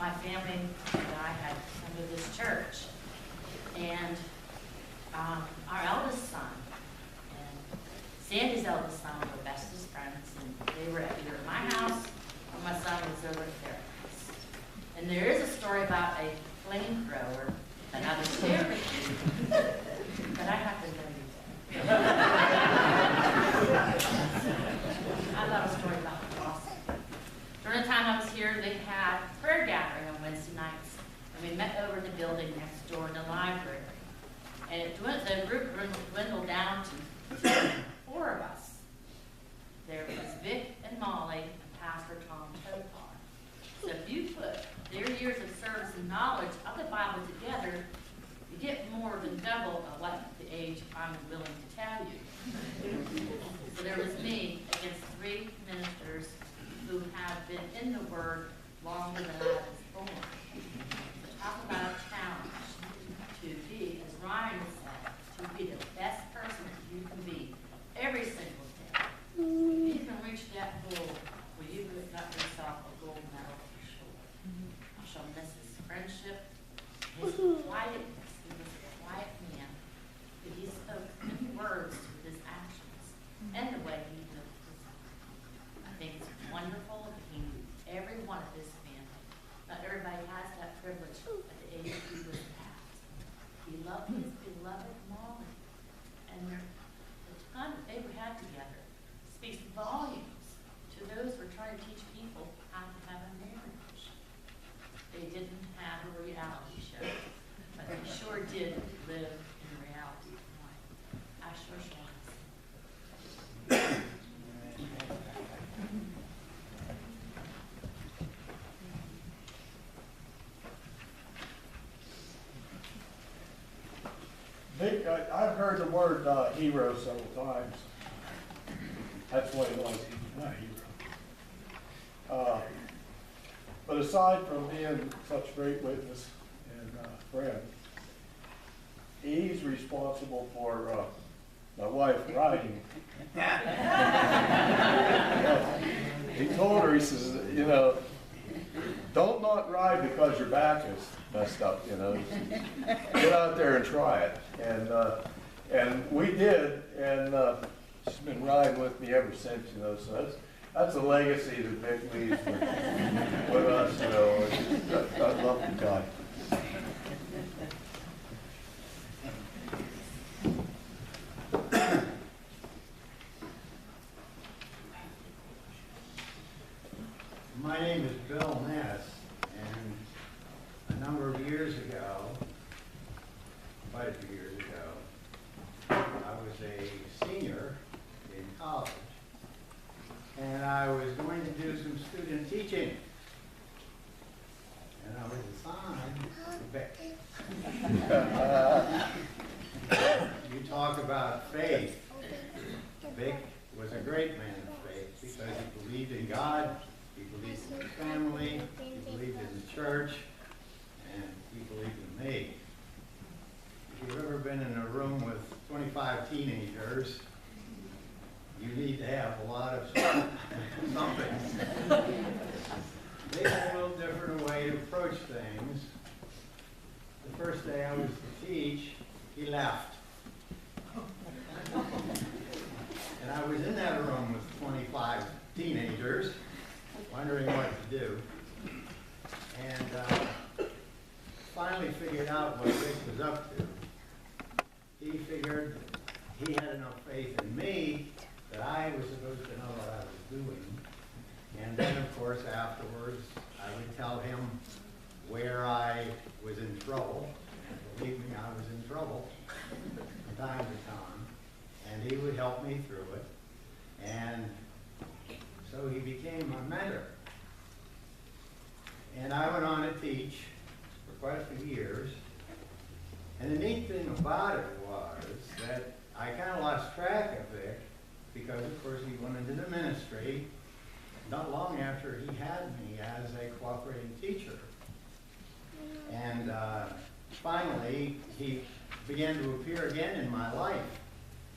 my family that I had come to this church. And our eldest son and Sandy's eldest son were bestest friends, and they were either at my house or my son was over at their house. And there is a story about a flamethrower that I will share with you, but I have to know you that. I love a story about the awesome. During the time I was here, they had prayer gathering on Wednesday nights, and we met over in the building next door in the library. And the group dwindled down to 4 of us. There was Vic and Molly and Pastor Tom Topar. So if you put their years of service and knowledge of the Bible together, you get more than double of what the age I'm willing to tell you. So there was me against 3 ministers who have been in the Word longer than I was born. So talk about a challenge to be, as Ryan said, to be the best person that you can be every single day. If you can reach that goal, well, you've got yourself a gold medal for sure. I shall miss his friendship, his quietness. He was a quiet man, but he spoke many words with his actions and the way he lived his life. I think it's wonderful that he knew every one of his family. Not everybody has that privilege at the age he was at. He loved his beloved Molly, and the time that they had together speaks volumes to those who are trying to teach people how to have a marriage. They didn't have a reality show, but they sure did live in reality. I sure shall. Nick, I've heard the word hero several times. That's what it was. He's not a hero. But aside from being such a great witness and friend, he's responsible for my wife riding. He told her, he says, you know, don't not ride because your back is messed up, you know. Get out there and try it. And we did, and she's been riding with me ever since, you know, so that's a legacy that Vic leaves with us, you know. I love the guy. My name is Bill Ness, and a number of years ago, quite a few years ago, I was a senior in college, and I was going to do some student teaching, and I was assigned to Vic. You talk about faith. Vic was a great man of faith because he believed in God, he believed in his family, he believed in the church, and he believed in me. If you've ever been in a room with 25 teenagers, you need to have a lot of something. They had a little different way to approach things. The first day I was to teach, he left. And I was in that room with 25 teenagers, wondering what to do. And finally figured out what Rick was up to. He figured he had enough faith in me that I was supposed to know what I was doing. And then, of course, afterwards, I would tell him where I was in trouble. And believe me, I was in trouble from time to time. And he would help me through it. And so he became my mentor. And I went on to teach for quite a few years. And the neat thing about it was that I kind of lost track of Vic because, of course, he went into the ministry not long after he had me as a cooperating teacher. And finally, he began to appear again in my life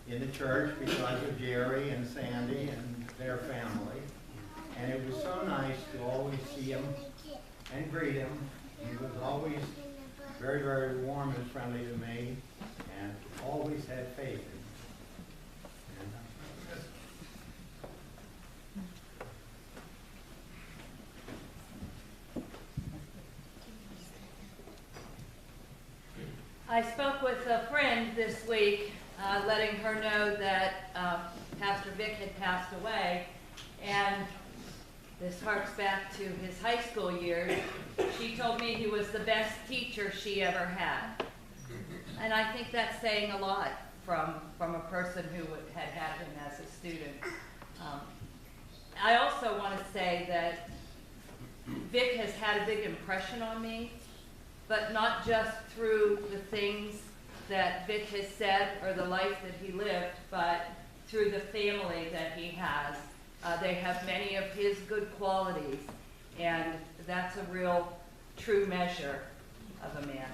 in the church because of Jerry and Sandy and their family. And it was so nice to always see him and greet him. He was always very, very warm and friendly to me, and always had faith in me. And, I spoke with a friend this week, letting her know that Pastor Vic had passed away, and this harks back to his high school years. She told me he was the best teacher she ever had. And I think that's saying a lot from a person who had had him as a student. I also want to say that Vic has had a big impression on me, but not just through the things that Vic has said or the life that he lived, but through the family that he has. They have many of his good qualities, and that's a real true measure of a man.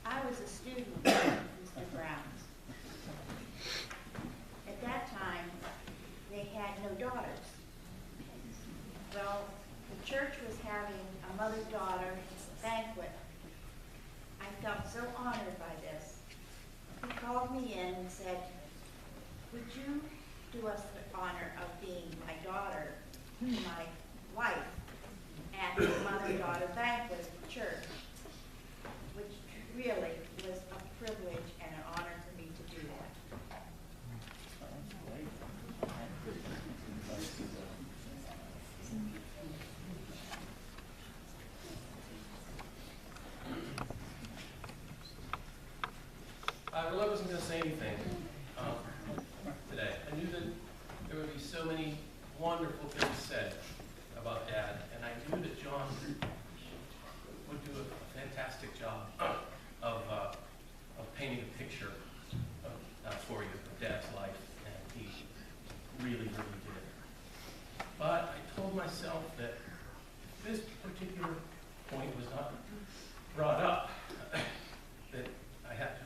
I was a student of Mr. Brown's. At that time, they had no daughters. Well, the church was having a mother-daughter banquet. I felt so honored by this. He called me in and said, "Would you do us the honor of being my daughter, my wife, at the mother-daughter banquet at the church?" Which really was a privilege and an honor for me to do that. Well, I wasn't going to say anything today. I knew that there would be so many wonderful things said about Dad, and I knew that John would do a fantastic job of painting a picture for you of Dad's life, and he really, really did. But I told myself that this particular point was not brought up, that I had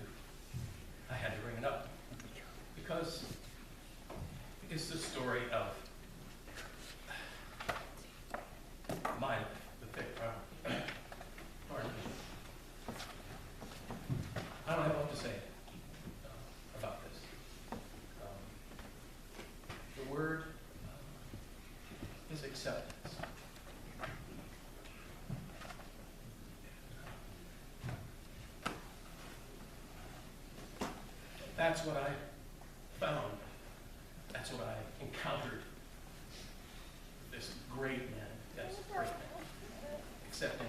to bring it up, because it's the story of my life, the Vic Brown. Pardon me. I don't have a lot to say about this. The word is acceptance. That's what I found. That's what I encountered. This great man, yes, great man, accepting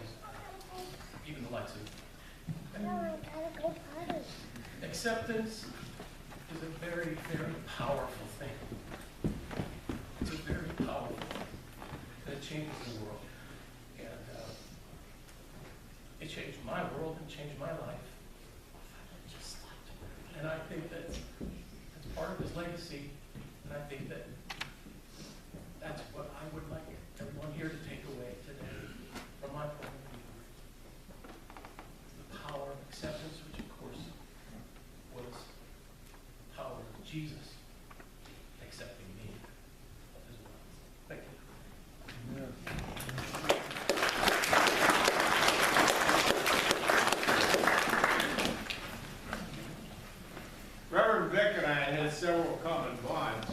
even the likes of acceptance is a very, very powerful thing. It's a very powerful thing. And it changes the world. And it changed my world and changed my life. And I think that's part of his legacy, and I think that's what I would like everyone here to take away today from my point of view. The power of acceptance, which of course was the power of Jesus accepting me as well. Thank you. Reverend Vic and I had several common bonds.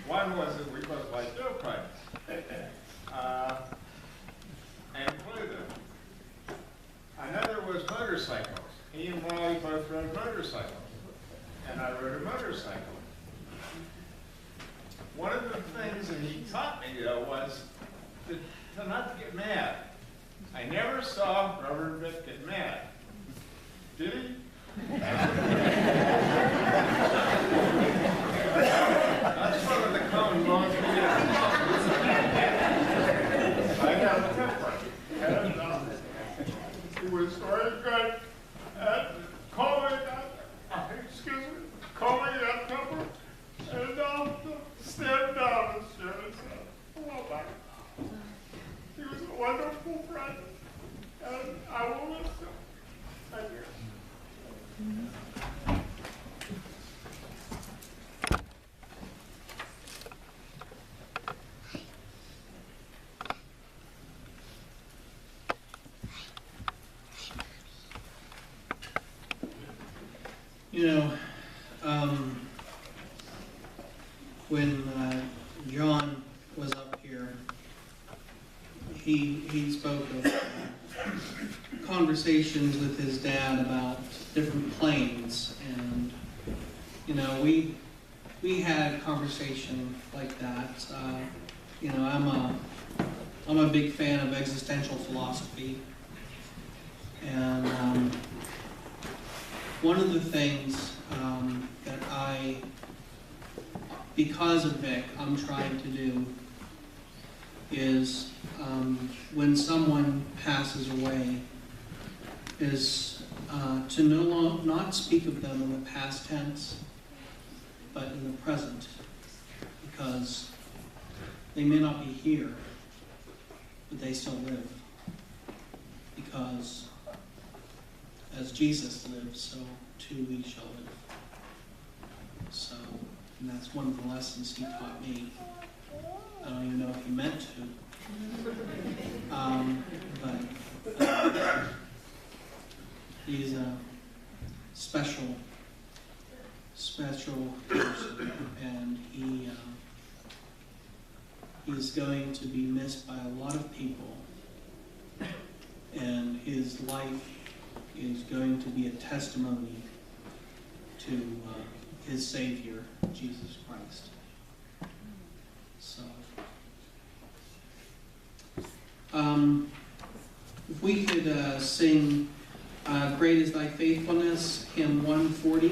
One was that we both liked dope pipes and flew them. Another was motorcycles. He and Wally both rode motorcycles, and I rode a motorcycle. One of the things that he taught me, though, was to not get mad. I never saw Reverend Vic get mad. Did he? That's one of the common bonds we have. I have a temper. And he was very good at calming that, excuse me, calming that temper, and stand down and share himself. Hello, Mike. He was a wonderful friend, and I will miss him. Thank you. You know, when John was up here, he spoke of conversations with his dad about different planes, and you know, we had a conversation like that. You know, I'm a big fan of existential philosophy, and one of the things that because of Vic, I'm trying to do is when someone passes away, is to not speak of them in the past tense, but in the present, because they may not be here, but they still live. Because as Jesus lived, so too we shall live. So, and that's one of the lessons he taught me. I don't even know if he meant to. But he's a special person, and he's going to be missed by a lot of people, and his life is going to be a testimony to his Savior, Jesus Christ. So, if we could sing Great is Thy Faithfulness, hymn 140.